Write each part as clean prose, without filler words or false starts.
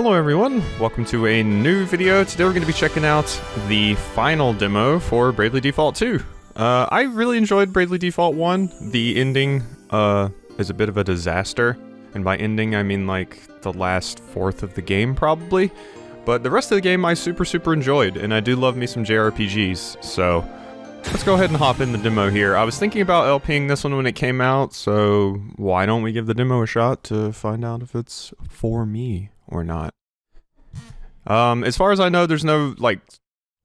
Hello everyone, welcome to a new video. Today we're going to be checking out the final demo for Bravely Default 2. I really enjoyed Bravely Default 1. The ending is a bit of a disaster, and by ending I mean like the last fourth of the game probably. But the rest of the game I super enjoyed, and I do love me some JRPGs, so let's go ahead and hop in the demo here. I was thinking about LPing this one when it came out, so why don't we give the demo a shot to find out if it's for me or not. As far as I know, there's no, like,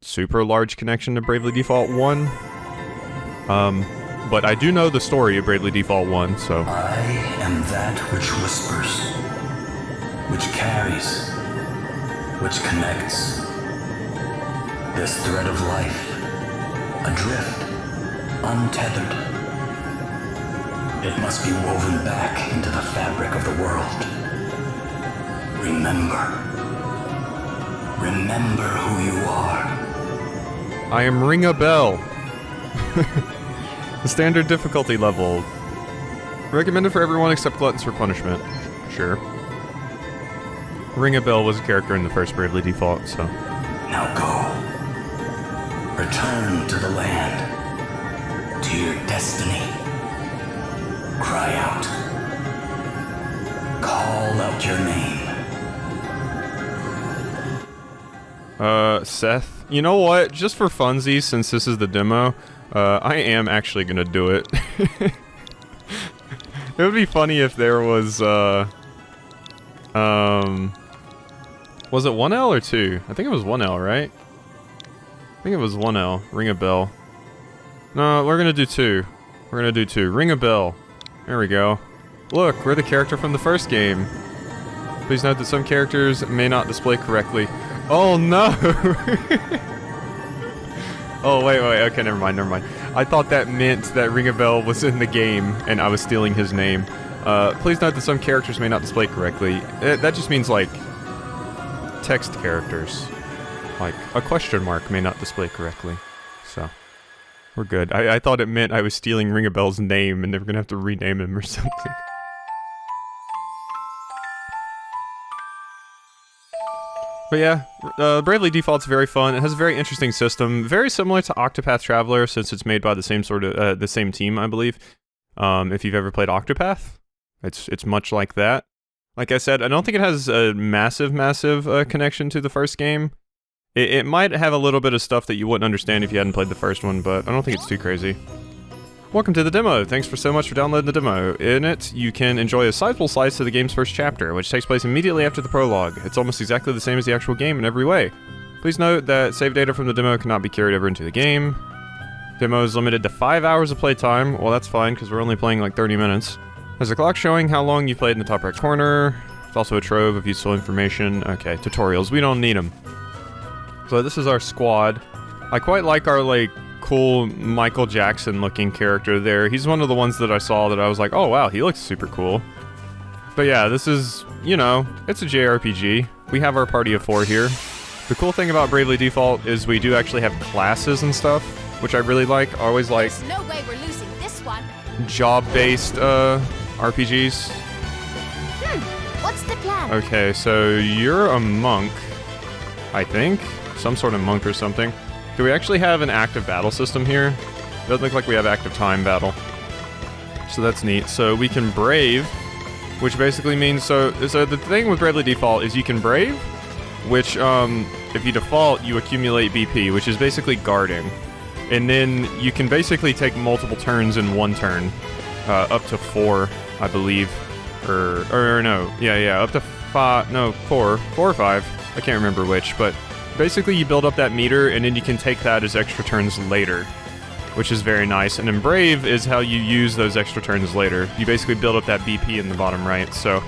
super large connection to Bravely Default 1. But I do know the story of Bravely Default 1, so... I am that which whispers, which carries, which connects. This thread of life, adrift, untethered. It must be woven back into the fabric of the world. Remember. Remember who you are. I am Ring a Bell. The standard difficulty level. Recommended for everyone except Gluttons for Punishment. Sure. Ring a Bell was a character in the first Bravely Default, so... Now go. Return to the land. To your destiny. Cry out. Call out your name. Seth, you know what? Just for funsies, since this is the demo, I am actually gonna do it. It would be funny if there was, was it 1L or 2? I think it was 1L, right? I think it was 1L. Ring a bell. No, we're gonna do 2. We're gonna do 2. Ring a bell. There we go. Look, we're the character from the first game. Please note that some characters may not display correctly. Oh no! Oh wait, okay, never mind. I thought that meant that Ring a Bell was in the game, and I was stealing his name. Please note that some characters may not display correctly. That just means, like, text characters. Like, a question mark may not display correctly. So, we're good. I thought it meant I was stealing Ring a Bell's name, and they were gonna have to rename him or something. But yeah, Bravely Default's very fun. It has a very interesting system, very similar to Octopath Traveler, since it's made by the same the same team, I believe. If you've ever played Octopath, it's much like that. Like I said, I don't think it has a massive connection to the first game. It might have a little bit of stuff that you wouldn't understand if you hadn't played the first one, but I don't think it's too crazy. Welcome to the demo. Thanks for so much for downloading the demo. In it, you can enjoy a sizable slice of the game's first chapter, which takes place immediately after the prologue. It's almost exactly the same as the actual game in every way. Please note that save data from the demo cannot be carried over into the game. Demo is limited to 5 hours of playtime. Well, that's fine, because we're only playing like 30 minutes. There's a clock showing how long you played in the top right corner. There's also a trove of useful information. Okay, tutorials. We don't need them. So this is our squad. I quite like our, like, cool Michael Jackson looking character there. He's one of the ones that I saw that I was like, oh wow, he looks super cool. But yeah, this is, you know, it's a JRPG. We have our party of 4 here. The cool thing about Bravely Default is we do actually have classes and stuff, which I really like. I always like There's no way we're losing this one. Job-based RPGs. What's the plan? Okay, so you're a monk, I think. Some sort of monk or something. Do we actually have an active battle system here? Doesn't look like we have active time battle. So that's neat. So we can brave, which basically means, so the thing with Bravely Default is you can brave, which, if you default, you accumulate BP, which is basically guarding. And then you can basically take multiple turns in one turn, up to 4, I believe. Or no, yeah, up to 5, no, 4 or 5, I can't remember which, but basically you build up that meter, and then you can take that as extra turns later, which is very nice. And then Brave is how you use those extra turns later. You basically build up that BP in the bottom right, so...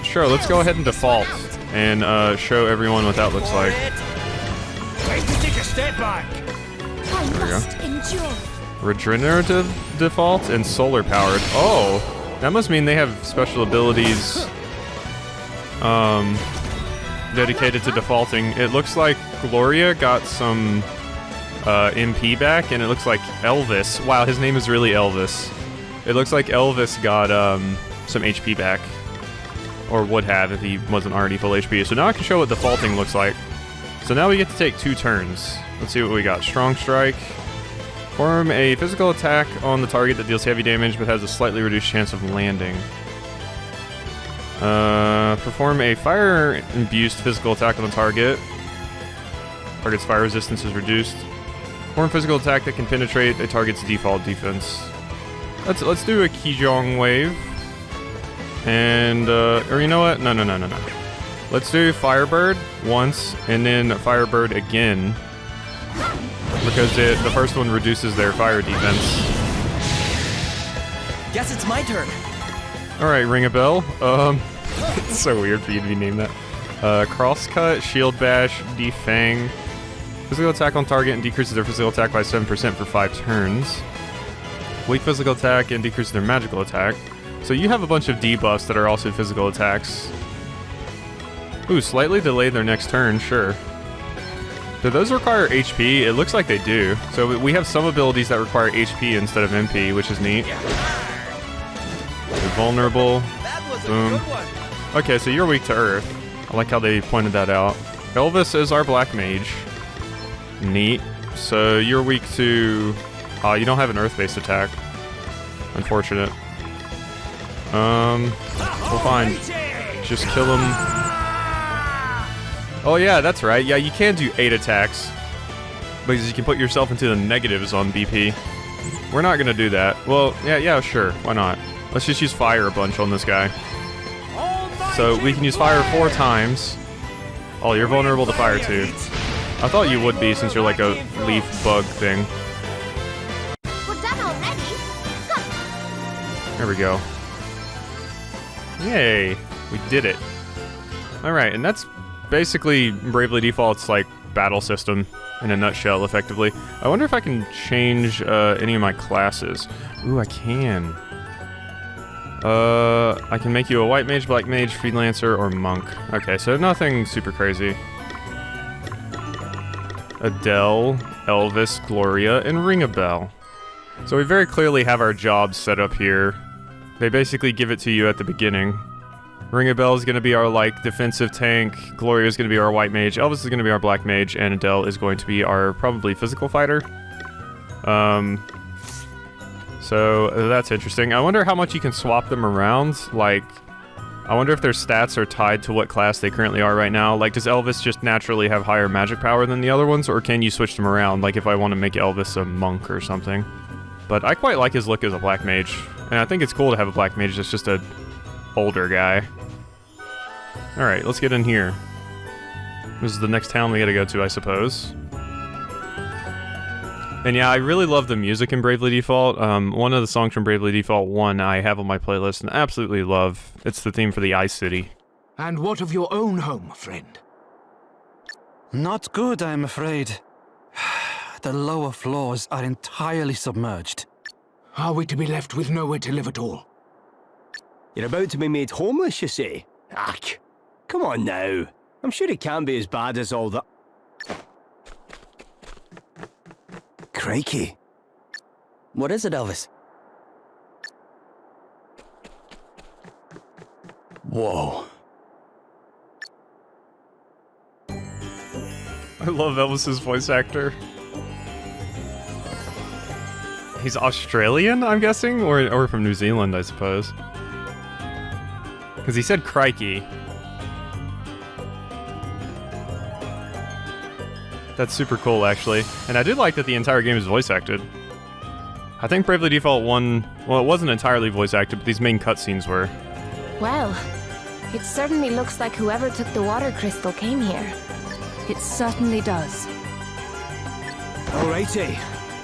sure, let's go ahead and default, and show everyone what that looks like. Wait to take a step back. I There we must endure. Regenerative default and solar powered. Oh, that must mean they have special abilities, dedicated to defaulting. It looks like Gloria got some MP back, and it looks like Elvis. Wow, his name is really Elvis. It looks like Elvis got some HP back. or would have if he wasn't already full HP. So now I can show what defaulting looks like. So now we get to take 2 turns. Let's see what we got. Strong Strike. Perform a physical attack on the target that deals heavy damage but has a slightly reduced chance of landing. Perform a fire-induced physical attack on the target. Target's fire resistance is reduced. Perform physical attack that can penetrate a target's default defense. Let's do a Kijong wave. And, or you know what? No. Let's do Firebird once, and then Firebird again. Because the first one reduces their fire defense. Guess it's my turn. Alright, ring a bell. It's so weird for you to be named that. Crosscut, Shield Bash, Defang. Physical attack on target and decreases their physical attack by 7% for 5 turns. Weak physical attack and decreases their magical attack. So you have a bunch of debuffs that are also physical attacks. Ooh, slightly delay their next turn, sure. Do those require HP? It looks like they do. So we have some abilities that require HP instead of MP, which is neat. You're vulnerable. Boom. Okay, so you're weak to Earth. I like how they pointed that out. Elvis is our Black Mage. Neat. So you're weak to... you don't have an Earth-based attack. Unfortunate. Well, fine. Just kill him. Oh yeah, that's right. Yeah, you can do 8 attacks. Because you can put yourself into the negatives on BP. We're not gonna do that. Well, yeah, sure. Why not? Let's just use fire a bunch on this guy. So we can use fire 4 times. Oh, you're vulnerable to fire too. I thought you would be since you're like a leaf bug thing. We're done already? There we go. Yay, we did it. Alright, and that's basically Bravely Default's like battle system in a nutshell, effectively. I wonder if I can change any of my classes. Ooh, I can. I can make you a White Mage, Black Mage, Freelancer, or Monk. Okay, so nothing super crazy. Adele, Elvis, Gloria, and Ring a Bell. So we very clearly have our jobs set up here. They basically give it to you at the beginning. Ring a Bell is going to be our, like, defensive tank. Gloria is going to be our White Mage. Elvis is going to be our Black Mage. And Adele is going to be our, probably, physical fighter. So that's interesting. I wonder how much you can swap them around. Like, I wonder if their stats are tied to what class they currently are right now. Like, does Elvis just naturally have higher magic power than the other ones? Or can you switch them around? Like, if I want to make Elvis a monk or something. But I quite like his look as a Black Mage. And I think it's cool to have a Black Mage that's just a older guy. Alright, let's get in here. This is the next town we gotta go to, I suppose. And yeah, I really love the music in Bravely Default. One of the songs from Bravely Default 1 I have on my playlist and absolutely love. It's the theme for the Ice City. And what of your own home, friend? Not good, I'm afraid. The lower floors are entirely submerged. Are we to be left with nowhere to live at all? You're about to be made homeless, you say? Ach, come on now. I'm sure it can't be as bad as all that. Crikey. What is it, Elvis? Whoa. I love Elvis's voice actor. He's Australian, I'm guessing? Or from New Zealand, I suppose. Because he said crikey. That's super cool, actually. And I did like that the entire game is voice acted. I think Bravely Default 1... Well, it wasn't entirely voice acted, but these main cutscenes were. Well, it certainly looks like whoever took the water crystal came here. It certainly does. Alrighty.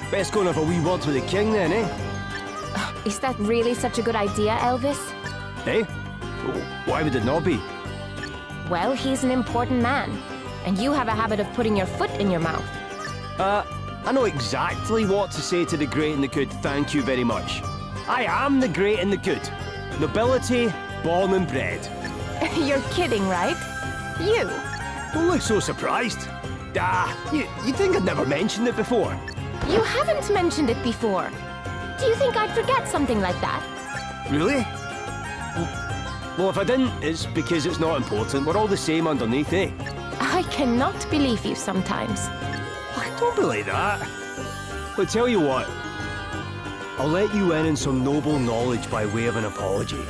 Best go and have a wee word with the king then, eh? Is that really such a good idea, Elvis? Eh? Why would it not be? Well, he's an important man, and you have a habit of putting your foot in your mouth. I know exactly what to say to the great and the good, thank you very much. I am the great and the good. Nobility, born and bred. You're kidding, right? You? Don't look so surprised. You think I'd never mentioned it before? You haven't mentioned it before. Do you think I'd forget something like that? Really? Well, if I didn't, it's because it's not important. We're all the same underneath, eh? I cannot believe you sometimes. I don't believe that. But tell you what, I'll let you in on some noble knowledge by way of an apology.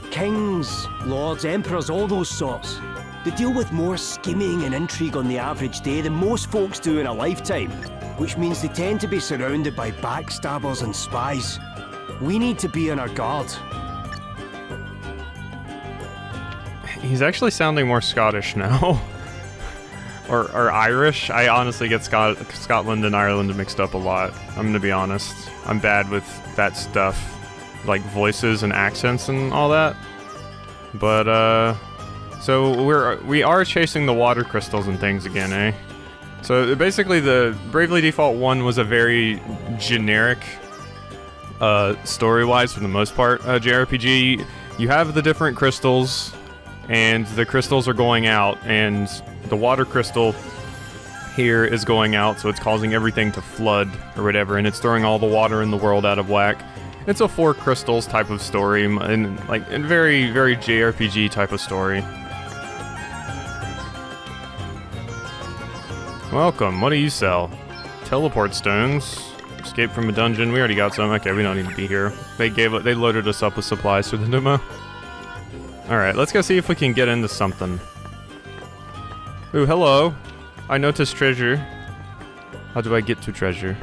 Kings, lords, emperors, all those sorts, they deal with more scheming and intrigue on the average day than most folks do in a lifetime, which means they tend to be surrounded by backstabbers and spies. We need to be on our guard. He's actually sounding more Scottish now. or Irish. I honestly get Scotland and Ireland mixed up a lot. I'm gonna be honest. I'm bad with that stuff. Like voices and accents and all that. But, so we are chasing the water crystals and things again, eh? So basically the Bravely Default 1 was a very generic, story-wise for the most part, JRPG. You have the different crystals, and the crystals are going out, and the water crystal here is going out, so it's causing everything to flood or whatever, and it's throwing all the water in the world out of whack. It's a 4 crystals type of story, and like a very, very JRPG type of story. Welcome, what do you sell? Teleport stones. Escape from a dungeon, we already got some. Okay, we don't need to be here. They loaded us up with supplies for the demo. Alright, let's go see if we can get into something. Ooh, hello. I noticed treasure. How do I get to treasure?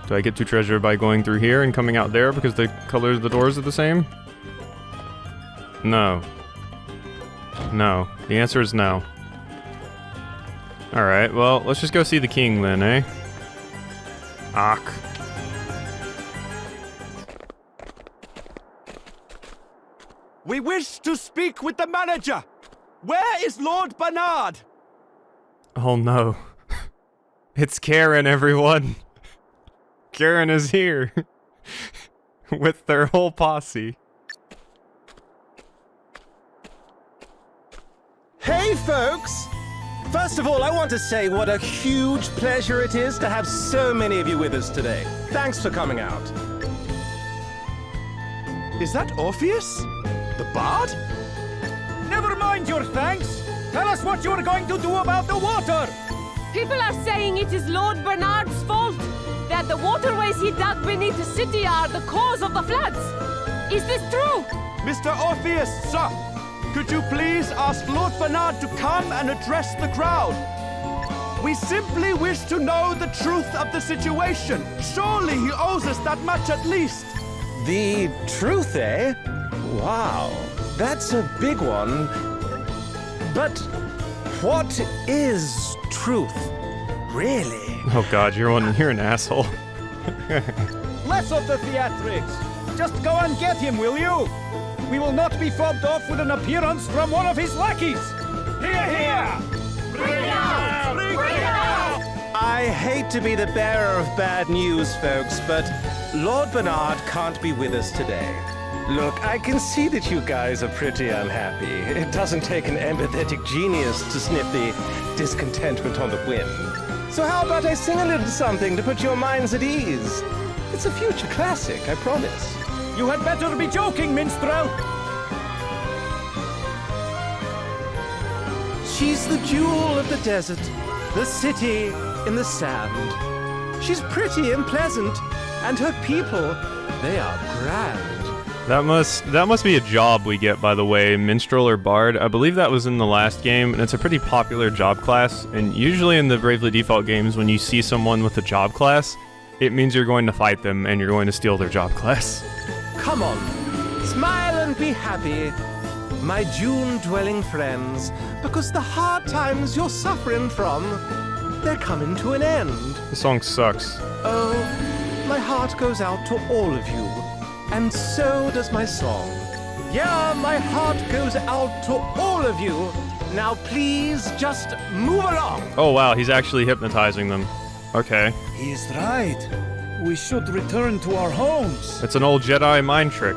Do I get to treasure by going through here and coming out there because the colors of the doors are the same? No. No. The answer is no. Alright, well, let's just go see the king then, eh? Ach. We wish to speak with the manager. Where is Lord Bernard? Oh no. It's Karen, everyone. Karen is here. With their whole posse. Hey, folks! First of all, I want to say what a huge pleasure it is to have so many of you with us today. Thanks for coming out. Is that Orpheus? The bard? Never mind your thanks. Tell us what you're going to do about the water. People are saying it is Lord Bernard's fault. That the waterways he dug beneath the city are the cause of the floods. Is this true? Mr. Orpheus, sir, could you please ask Lord Bernard to come and address the crowd? We simply wish to know the truth of the situation. Surely he owes us that much at least. The truth, eh? Wow, that's a big one. But what is truth, really? Oh god, you're an asshole. Less of the theatrics. Just go and get him, will you? We will not be fobbed off with an appearance from one of his lackeys. Hear, hear! Bring it out! Bring it out! I hate to be the bearer of bad news, folks, but Lord Bernard can't be with us today. Look, I can see that you guys are pretty unhappy. It doesn't take an empathetic genius to sniff the discontentment on the wind. So how about I sing a little something to put your minds at ease? It's a future classic, I promise. You had better be joking, minstrel! She's the jewel of the desert, the city in the sand. She's pretty and pleasant, and her people, they are grand. That must be a job we get, by the way, minstrel or bard. I believe that was in the last game, and it's a pretty popular job class. And usually in the Bravely Default games, when you see someone with a job class, it means you're going to fight them and you're going to steal their job class. Come on, smile and be happy, my June-dwelling friends, because the hard times you're suffering from, they're coming to an end. The song sucks. Oh, my heart goes out to all of you. And so does my song. Yeah, my heart goes out to all of you. Now please just move along. Oh wow, he's actually hypnotizing them. Okay. He's right. We should return to our homes. It's an old Jedi mind trick.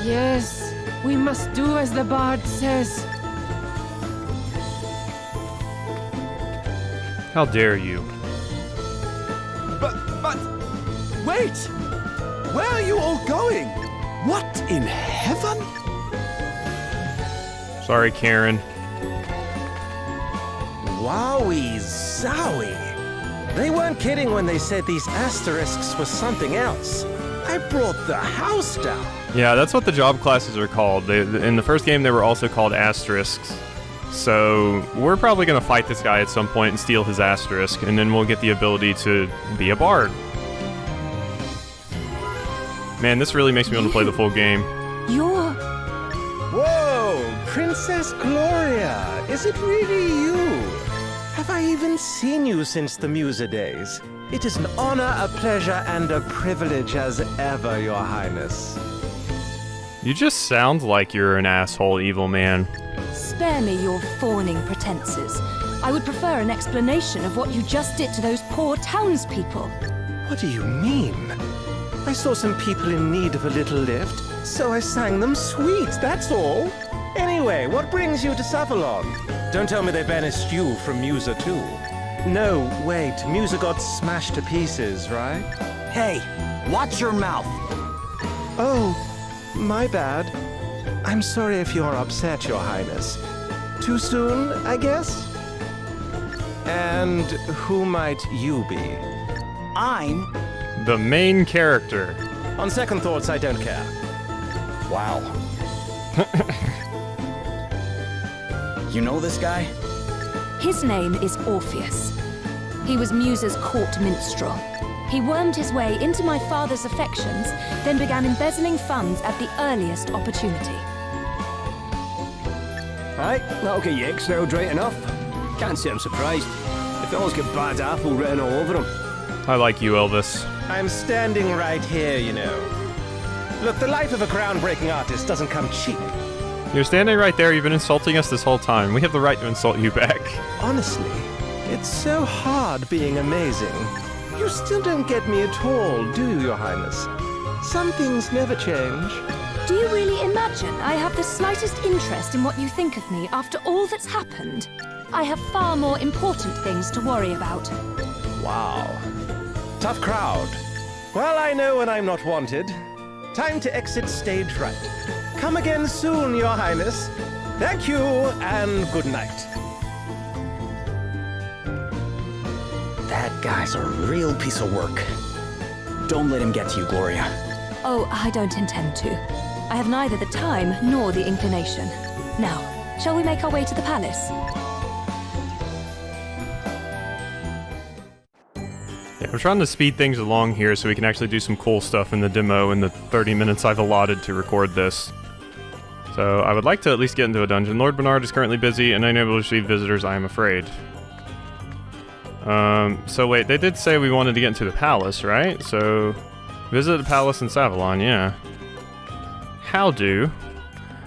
Yes, we must do as the bard says. How dare you? But, Wait! Where are you all going? What in heaven? Sorry, Karen. Wowie zowie. They weren't kidding when they said these asterisks were something else. I brought the house down. Yeah, that's what the job classes are called. In the first game, they were also called asterisks. So we're probably going to fight this guy at some point and steal his asterisk, and then we'll get the ability to be a bard. Man, this really makes me want to play the full game. You're... Whoa, Princess Gloria, is it really you? Have I even seen you since the Musa days? It is an honor, a pleasure, and a privilege as ever, Your Highness. You just sound like you're an asshole evil man. Spare me your fawning pretenses. I would prefer an explanation of what you just did to those poor townspeople. What do you mean? I saw some people in need of a little lift, so I sang them sweet, that's all. Anyway, what brings you to Savalon? Don't tell me they banished you from Musa too. No, wait, Musa got smashed to pieces, right? Hey, watch your mouth. Oh, my bad. I'm sorry if you're upset, Your Highness. Too soon, I guess? And who might you be? I'm... the main character. On second thoughts, I don't care. Wow. You know this guy? His name is Orpheus. He was Musa's court minstrel. He wormed his way into my father's affections, then began embezzling funds at the earliest opportunity. Aye, that'll get you exiled right enough. Can't say I'm surprised. The fellow's got bad apple written all over him. I like you, Elvis. I'm standing right here, you know. Look, the life of a groundbreaking artist doesn't come cheap. You're standing right there. You've been insulting us this whole time. We have the right to insult you back. Honestly, it's so hard being amazing. You still don't get me at all, do you, Your Highness? Some things never change. Do you really imagine I have the slightest interest in what you think of me after all that's happened? I have far more important things to worry about. Wow. Tough crowd. Well, I know when I'm not wanted. Time to exit stage right. Come again soon, Your Highness. Thank you, and good night. That guy's a real piece of work. Don't let him get to you, Gloria. Oh, I don't intend to. I have neither the time nor the inclination. Now, shall we make our way to the palace? Yeah, I'm trying to speed things along here so we can actually do some cool stuff in the demo in the 30 minutes I've allotted to record this. So I would like to at least get into a dungeon. Lord Bernard is currently busy and unable to receive visitors, I am afraid. So wait, they did say we wanted to get into the palace, right? So, visit the palace in Savalon, yeah. How do?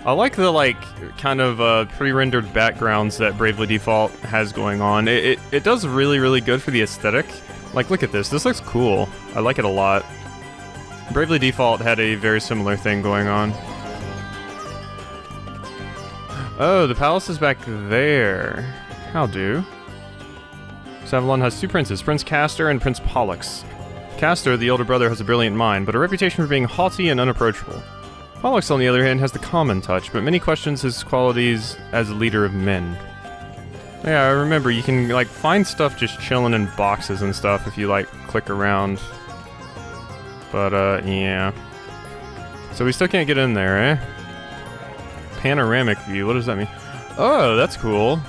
I like the, kind of, pre-rendered backgrounds that Bravely Default has going on. It does really, really good for the aesthetic. Like, look at this. This looks cool. I like it a lot. Bravely Default had a very similar thing going on. Oh, the palace is back there. How do? Savalon has two princes, Prince Castor and Prince Pollux. Castor, the older brother, has a brilliant mind, but a reputation for being haughty and unapproachable. Pollux, on the other hand, has the common touch, but many questions his qualities as a leader of men. Yeah, I remember, you can, find stuff just chilling in boxes and stuff if you, click around. But, yeah. So we still can't get in there, eh? Panoramic view, what does that mean? Oh, that's cool.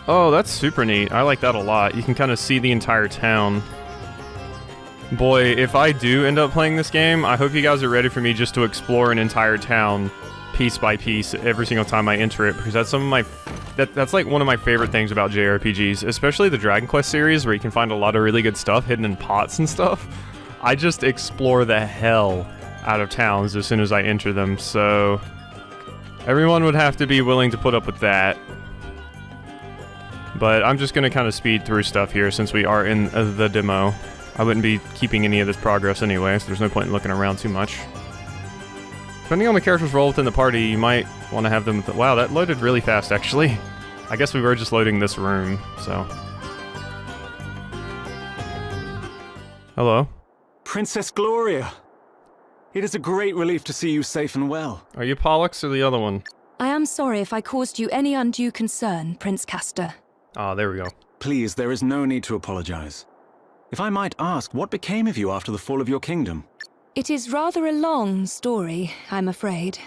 Oh, that's super neat. I like that a lot. You can kind of see the entire town. Boy, if I do end up playing this game, I hope you guys are ready for me just to explore an entire town piece by piece every single time I enter it, because that's some of my... That's like one of my favorite things about JRPGs, especially the Dragon Quest series, where you can find a lot of really good stuff hidden in pots and stuff. I just explore the hell out of towns as soon as I enter them, so... everyone would have to be willing to put up with that. But I'm just going to kind of speed through stuff here since we are in the demo. I wouldn't be keeping any of this progress anyway, so there's no point in looking around too much. Depending on the character's role within the party, you might want to have them... Wow, that loaded really fast, actually. I guess we were just loading this room, so... Hello? Princess Gloria! It is a great relief to see you safe and well. Are you Pollux or the other one? I am sorry if I caused you any undue concern, Prince Castor. Ah, there we go. Please, there is no need to apologize. If I might ask, what became of you after the fall of your kingdom? It is rather a long story, I'm afraid.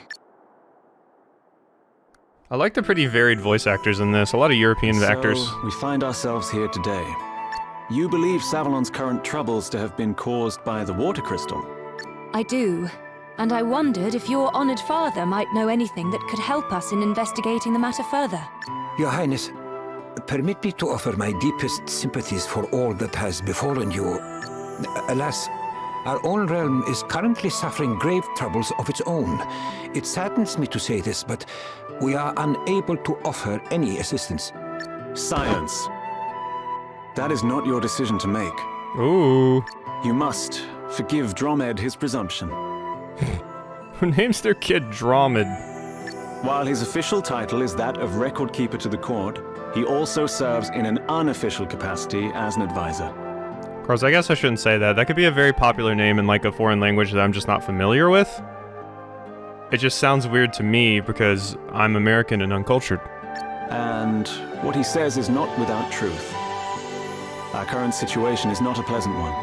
I like the pretty varied voice actors in this. A lot of European actors. We find ourselves here today. You believe Savalon's current troubles to have been caused by the water crystal? I do. And I wondered if your honored father might know anything that could help us in investigating the matter further. Your Highness, permit me to offer my deepest sympathies for all that has befallen you. Alas, our own realm is currently suffering grave troubles of its own. It saddens me to say this, but we are unable to offer any assistance. Silence. That is not your decision to make. Ooh. You must forgive Dromed his presumption. Who names their kid Dromed? While his official title is that of Record Keeper to the court, he also serves in an unofficial capacity as an advisor. Of course, I guess I shouldn't say that. That could be a very popular name in like a foreign language that I'm just not familiar with. It just sounds weird to me because I'm American and uncultured. And what he says is not without truth. Our current situation is not a pleasant one.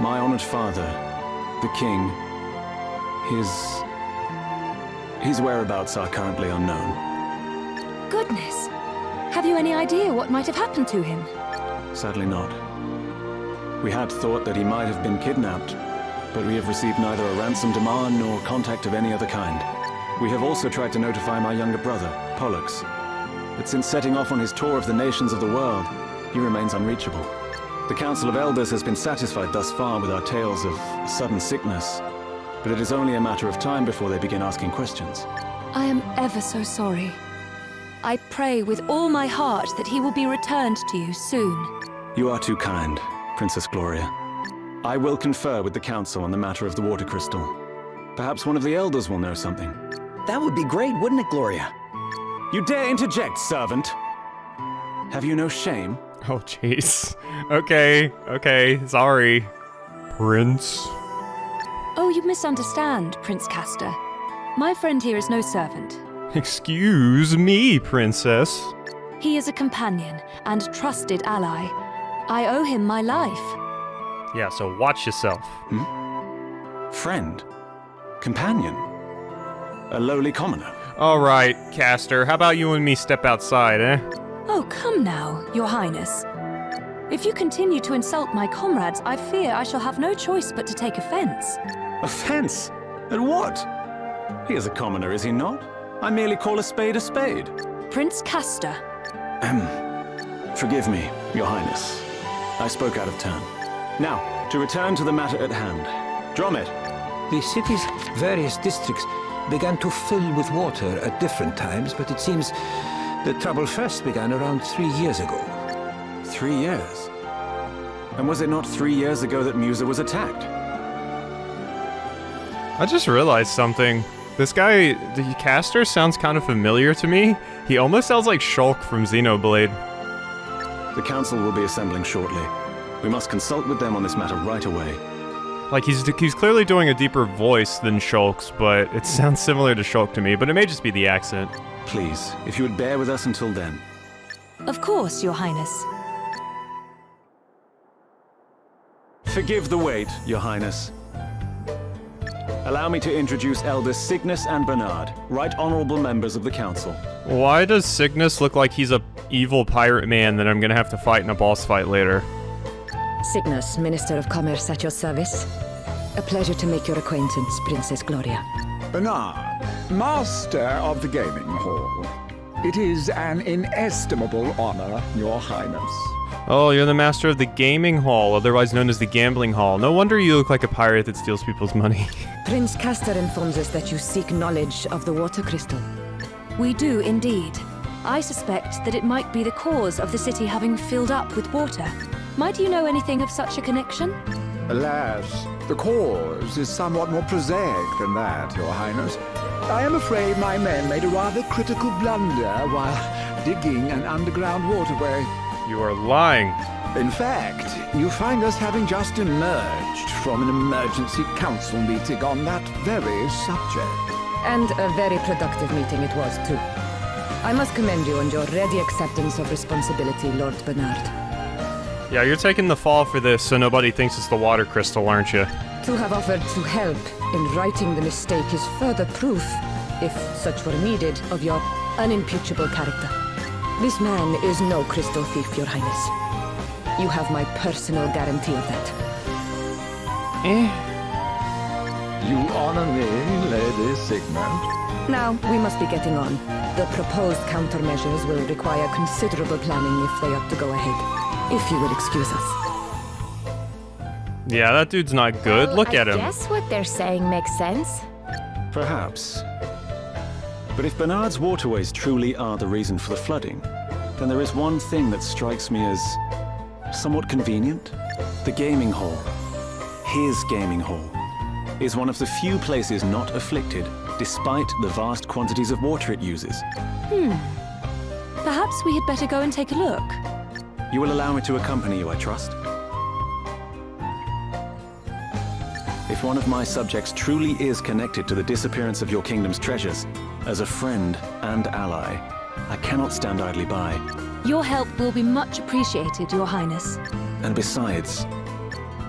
My honored father, the king, his whereabouts are currently unknown. Goodness! Have you any idea what might have happened to him? Sadly not. We had thought that he might have been kidnapped, but we have received neither a ransom demand nor contact of any other kind. We have also tried to notify my younger brother, Pollux, but since setting off on his tour of the nations of the world, he remains unreachable. The Council of Elders has been satisfied thus far with our tales of sudden sickness, but it is only a matter of time before they begin asking questions. I am ever so sorry. I pray with all my heart that he will be returned to you soon. You are too kind, Princess Gloria. I will confer with the Council on the matter of the water crystal. Perhaps one of the Elders will know something. That would be great, wouldn't it, Gloria? You dare interject, servant? Have you no shame? Oh, jeez. Okay, sorry. Prince. Oh, you misunderstand, Prince Castor. My friend here is no servant. Excuse me, Princess. He is a companion and trusted ally. I owe him my life. Yeah, so watch yourself. Friend? Companion? A lowly commoner? All right, Castor, how about you and me step outside, eh? Oh, come now, Your Highness. If you continue to insult my comrades, I fear I shall have no choice but to take offense. Offense? At what? He is a commoner, is he not? I merely call a spade a spade. Prince Castor. Forgive me, Your Highness. I spoke out of turn. Now, to return to the matter at hand. Dromed. The city's various districts began to fill with water at different times, but it seems the trouble first began around 3 years ago. 3 years? And was it not 3 years ago that Musa was attacked? I just realized something. This guy, the Castor, sounds kind of familiar to me. He almost sounds like Shulk from Xenoblade. The council will be assembling shortly. We must consult with them on this matter right away. Like, he's clearly doing a deeper voice than Shulk's, but it sounds similar to Shulk to me, but it may just be the accent. Please, if you would bear with us until then. Of course, Your Highness. Forgive the wait, Your Highness. Allow me to introduce Elders Cygnus and Bernard, right honorable members of the council. Why does Cygnus look like he's a evil pirate man that I'm gonna have to fight in a boss fight later? Cygnus, Minister of Commerce at your service. A pleasure to make your acquaintance, Princess Gloria. Bernard, Master of the Gaming Hall. It is an inestimable honor, Your Highness. Oh, you're the master of the gaming hall, otherwise known as the gambling hall. No wonder you look like a pirate that steals people's money. Prince Castor informs us that you seek knowledge of the water crystal. We do indeed. I suspect that it might be the cause of the city having filled up with water. Might you know anything of such a connection? Alas, the cause is somewhat more prosaic than that, Your Highness. I am afraid my men made a rather critical blunder while digging an underground waterway. You are lying. In fact, you find us having just emerged from an emergency council meeting on that very subject. And a very productive meeting it was, too. I must commend you on your ready acceptance of responsibility, Lord Bernard. Yeah, you're taking the fall for this so nobody thinks it's the water crystal, aren't you? To have offered to help in righting the mistake is further proof, if such were needed, of your unimpeachable character. This man is no crystal thief, Your Highness. You have my personal guarantee of that. You honor me, Lady Sigmund. Now, we must be getting on. The proposed countermeasures will require considerable planning if they are to go ahead. If you will excuse us. Yeah, that dude's not good. Look at him. I guess what they're saying makes sense. Perhaps. But if Bernard's waterways truly are the reason for the flooding, then there is one thing that strikes me as somewhat convenient. The gaming hall, his gaming hall, is one of the few places not afflicted, despite the vast quantities of water it uses. Perhaps we had better go and take a look. You will allow me to accompany you, I trust? If one of my subjects truly is connected to the disappearance of your kingdom's treasures, as a friend and ally, I cannot stand idly by. Your help will be much appreciated, Your Highness. And besides,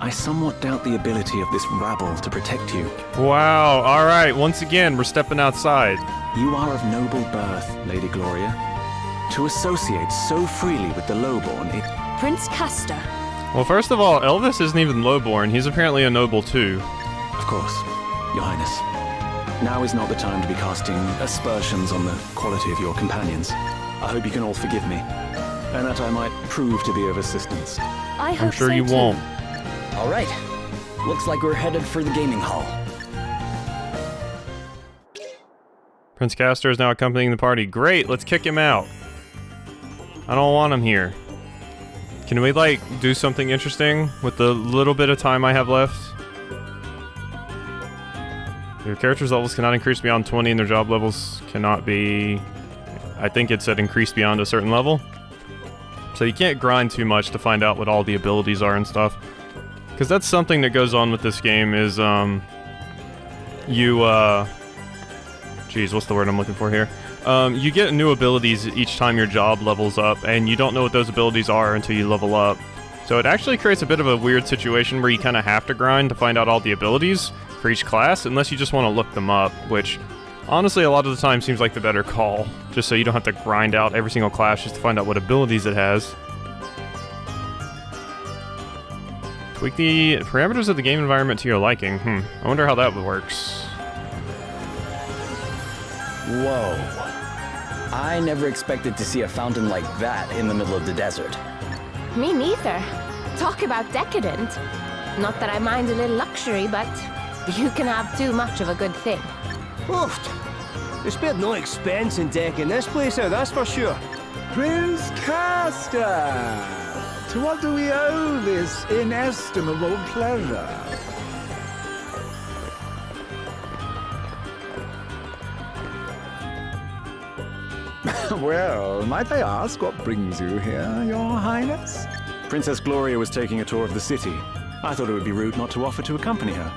I somewhat doubt the ability of this rabble to protect you. Wow, alright, once again, we're stepping outside. You are of noble birth, Lady Gloria. To associate so freely with the lowborn, it... Prince Castor. Well, first of all, Elvis isn't even lowborn. He's apparently a noble too. Of course, Your Highness. Now is not the time to be casting aspersions on the quality of your companions. I hope you can all forgive me, and that I might prove to be of assistance. I hope I'm sure so you too. won't. All right. Looks like we're headed for the gaming hall. Prince Castor is now accompanying the party. Great, let's kick him out. I don't want him here. Can we, like, do something interesting with the little bit of time I have left? Your character's levels cannot increase beyond 20 and their job levels cannot be... I think it said increase beyond a certain level. So you can't grind too much to find out what all the abilities are and stuff. Because that's something that goes on with this game is, Geez, what's the word I'm looking for here? You get new abilities each time your job levels up, and you don't know what those abilities are until you level up. So it actually creates a bit of a weird situation where you kind of have to grind to find out all the abilities for each class, unless you just want to look them up, which honestly a lot of the time seems like the better call, just so you don't have to grind out every single class just to find out what abilities it has. Tweak the parameters of the game environment to your liking. I wonder how that works. Whoa. I never expected to see a fountain like that in the middle of the desert. Me neither. Talk about decadent. Not that I mind a little luxury, but you can have too much of a good thing. Oofed. They spared no expense in decking this place out, that's for sure. Prince Castor! To what do we owe this inestimable pleasure? Well, might I ask what brings you here, Your Highness? Princess Gloria was taking a tour of the city. I thought it would be rude not to offer to accompany her.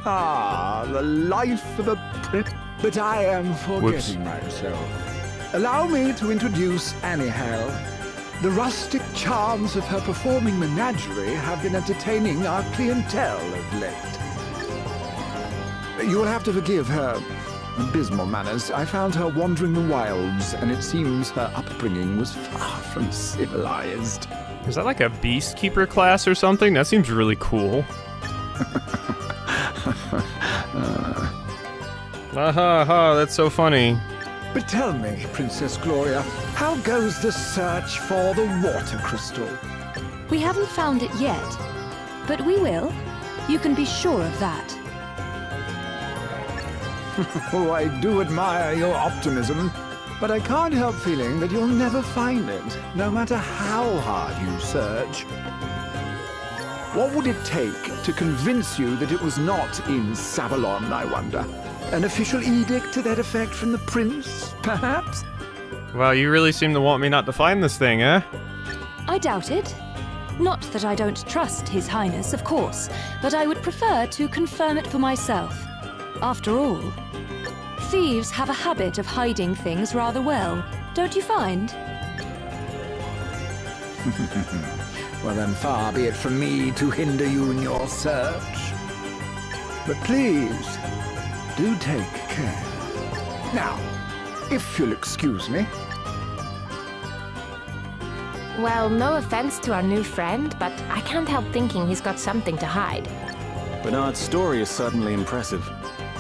Ah, the life of a prince. But I am forgetting myself. Allow me to introduce Annie Hale. The rustic charms of her performing menagerie have been entertaining our clientele of late. You will have to forgive her abysmal manners. I found her wandering the wilds, and it seems her upbringing was far from civilized. Is that like a beast keeper class or something? That seems really cool. That's so funny. But tell me, Princess Gloria, how goes the search for the water crystal? We haven't found it yet, but we will. You can be sure of that. Oh, I do admire your optimism, but I can't help feeling that you'll never find it, no matter how hard you search. What would it take to convince you that it was not in Savalon, I wonder? An official edict to that effect from the prince, perhaps? Wow, you really seem to want me not to find this thing, eh? I doubt it. Not that I don't trust His Highness, of course, but I would prefer to confirm it for myself. After all, thieves have a habit of hiding things rather well, don't you find? Well, then far be it from me to hinder you in your search. But please, do take care. Now, if you'll excuse me. Well, no offense to our new friend, but I can't help thinking he's got something to hide. Bernard's story is certainly impressive.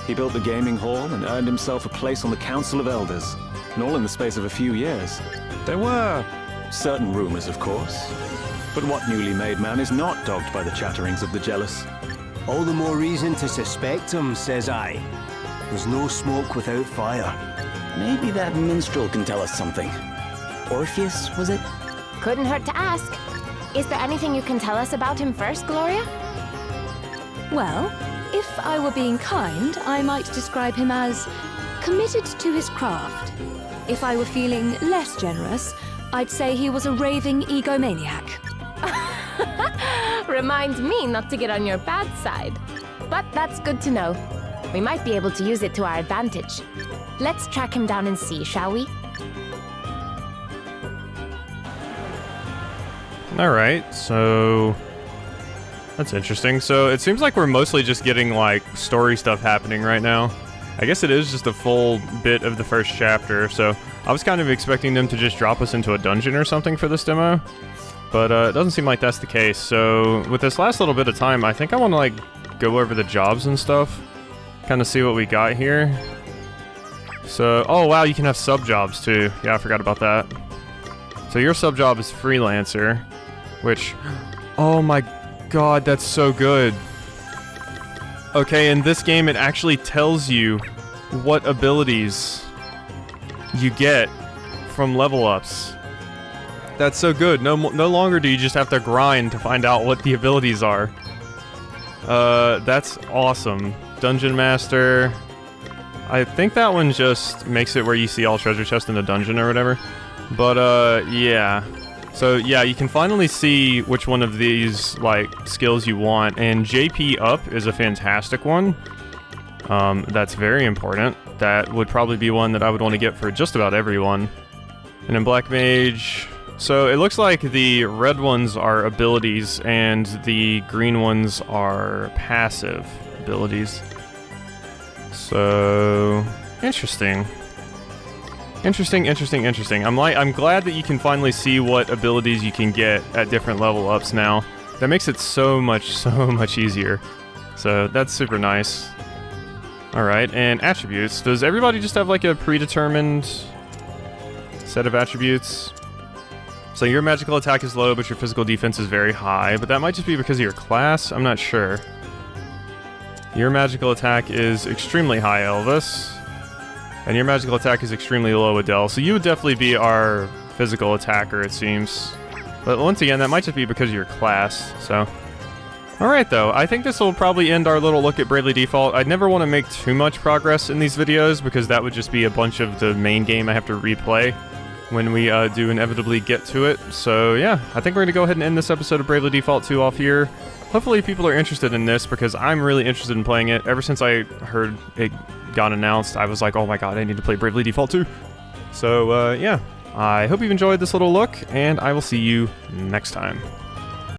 He built the gaming hall and earned himself a place on the Council of Elders, and all in the space of a few years. There were certain rumors, of course. But what newly made man is not dogged by the chatterings of the jealous? All the more reason to suspect him, says I. There's no smoke without fire. Maybe that minstrel can tell us something. Orpheus, was it? Couldn't hurt to ask. Is there anything you can tell us about him first, Gloria? Well, if I were being kind, I might describe him as committed to his craft. If I were feeling less generous, I'd say he was a raving egomaniac. Reminds me not to get on your bad side. But that's good to know. We might be able to use it to our advantage. Let's track him down and see, shall we? Alright, so that's interesting. So it seems like we're mostly just getting like story stuff happening right now. I guess it is just a full bit of the first chapter, so I was kind of expecting them to just drop us into a dungeon or something for this demo, but it doesn't seem like that's the case. So with this last little bit of time, I think I want to like go over the jobs and stuff, kind of see what we got here. So, oh wow, you can have sub jobs too. Yeah, I forgot about that. So your sub job is freelancer, which, oh my god, that's so good. Okay, in this game, it actually tells you what abilities you get from level ups. That's so good. No longer do you just have to grind to find out what the abilities are. That's awesome. Dungeon Master. I think that one just makes it where you see all treasure chests in the dungeon or whatever. But, yeah. So, yeah, you can finally see which one of these, like, skills you want, and JP up is a fantastic one. That's very important. That would probably be one that I would want to get for just about everyone. And then Black Mage... So, it looks like the red ones are abilities, and the green ones are passive abilities. So... interesting. Interesting. I'm glad that you can finally see what abilities you can get at different level ups now. That makes it so much easier. So that's super nice. Alright, and attributes. Does everybody just have like a predetermined set of attributes? So your magical attack is low, but your physical defense is very high. But that might just be because of your class? I'm not sure. Your magical attack is extremely high, Elvis. And your magical attack is extremely low, Adele, so you would definitely be our physical attacker, it seems. But once again, that might just be because of your class, so... Alright though, I think this will probably end our little look at Bravely Default. I'd never want to make too much progress in these videos, because that would just be a bunch of the main game I have to replay when we do inevitably get to it. So yeah, I think we're going to go ahead and end this episode of Bravely Default 2 off here. Hopefully people are interested in this, because I'm really interested in playing it. Ever since I heard it got announced, I was like, oh my god, I need to play Bravely Default 2. So, yeah, I hope you've enjoyed this little look, and I will see you next time.